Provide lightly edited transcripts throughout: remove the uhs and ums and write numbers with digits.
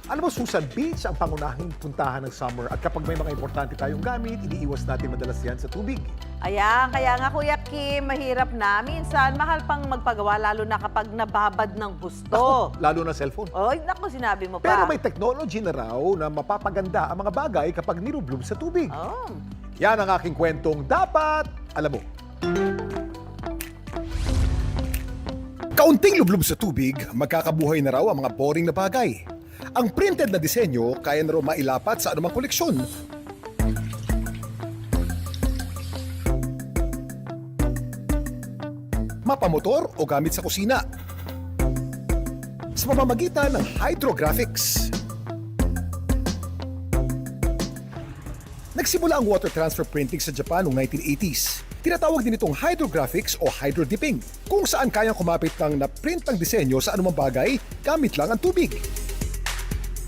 Alam mo, Susan, beach ang pangunahing puntahan ng summer at kapag may mga importante tayong gamit, iniiwas natin madalas yan sa tubig. Ayan, kaya nga Kuya Kim, mahirap na. Minsan, mahal pang magpagawa lalo na kapag nababad ng gusto. Lalo na cellphone. Oy, naku, sinabi mo pa. Pero may technology na raw na mapapaganda ang mga bagay kapag nilublob sa tubig. Oh. Yan ang aking kwentong dapat alam mo. Kaunting lublob sa tubig, magkakabuhay na raw ang mga boring na bagay. Ang printed na disenyo kaya na raw mailapat sa anumang koleksyon. Mapamotor o gamit sa kusina. Sa pamamagitan ng hydrographics. Nagsimula ang water transfer printing sa Japan noong 1980s. Tinatawag din itong hydrographics o hydrodipping, kung saan kayang kumapit ng na-print ang disenyo sa anumang bagay gamit lang ang tubig.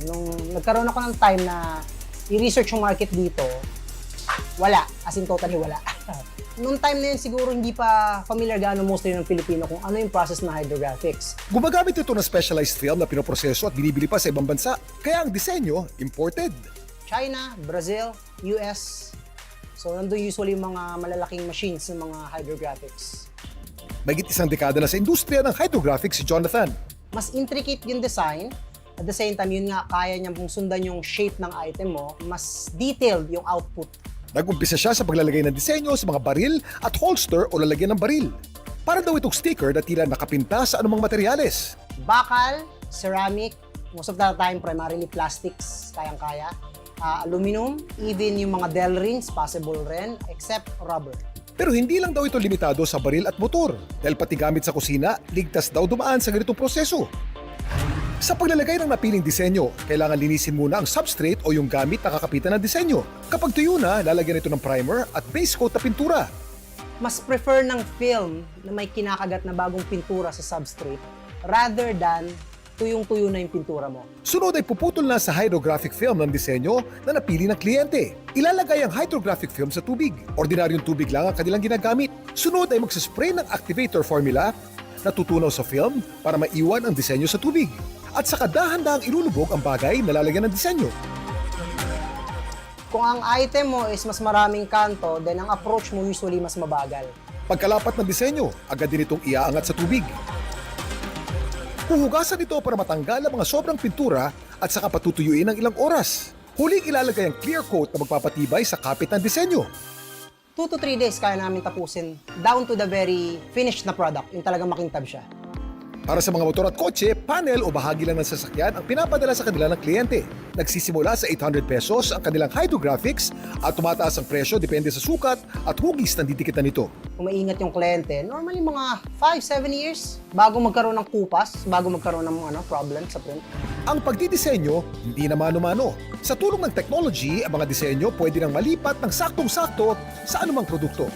Nung nagkaroon ako ng time na i-research yung market dito, wala. As in totally wala. Nung time na yun siguro hindi pa familiar gaano mostly ng Pilipino kung ano yung process ng hydrographics. Gumagamit ito ng specialized film na pinoproseso at binibili pa sa ibang bansa, kaya ang disenyo imported. China, Brazil, US. So nandun usually yung mga malalaking machines ng mga hydrographics. Mahigit isang dekada na sa industriya ng hydrographics si Jonathan. Mas intricate yung design. At the same time, yun nga, kaya niya pong sundan yung shape ng item mo. Mas detailed yung output. Nag-umpisa siya sa paglalagay ng disenyo sa mga baril at holster o lalagyan ng baril. Para daw itong sticker na tila nakapinta sa anumang materyales. Bakal, ceramic, most of the time primarily plastics, kayang-kaya. Aluminum, even yung mga Del rings, possible rin, except rubber. Pero hindi lang daw ito limitado sa baril at motor. Dahil pati gamit sa kusina, ligtas daw dumaan sa ganitong proseso. Sa paglalagay ng napiling disenyo, kailangan linisin muna ang substrate o yung gamit na kakapitan ng disenyo. Kapag tuyo na, lalagyan ito ng primer at base coat na pintura. Mas prefer ng film na may kinakagat na bagong pintura sa substrate rather than tuyong-tuyo na yung pintura mo. Sunod ay puputol na sa hydrographic film ng disenyo na napili ng kliyente. Ilalagay ang hydrographic film sa tubig. Ordinaryong tubig lang ang kanilang ginagamit. Sunod ay magsaspray ng activator formula na tutunaw sa film para maiwan ang disenyo sa tubig. At saka dahan-dahang ilulubog ang bagay na lalagyan ng disenyo. Kung ang item mo is mas maraming kanto, then ang approach mo usually mas mabagal. Pagkalapat ng disenyo, agad din itong iaangat sa tubig. Huhugasan ito para matanggal ang mga sobrang pintura at saka patutuyuin ng ilang oras. Huling ilalagay ang clear coat na magpapatibay sa kapit ng disenyo. 2 to 3 days kaya namin tapusin down to the very finished na product, yung talagang makintab siya. Para sa mga motor at kotse, panel o bahagi lang ng sasakyan ang pinapadala sa kanila ng kliyente. Nagsisimula sa 800 pesos ang kanilang hydrographics at tumataas ang presyo depende sa sukat at hugis ng didikitan nito. Kung maingat yung kliyente, normally mga 5-7 years bago magkaroon ng kupas, bago magkaroon ng problem sa print. Ang pagdidisenyo, hindi na mano-mano. Sa tulong ng technology, ang mga disenyo pwede nang malipat ng saktong-sakto sa anumang produkto.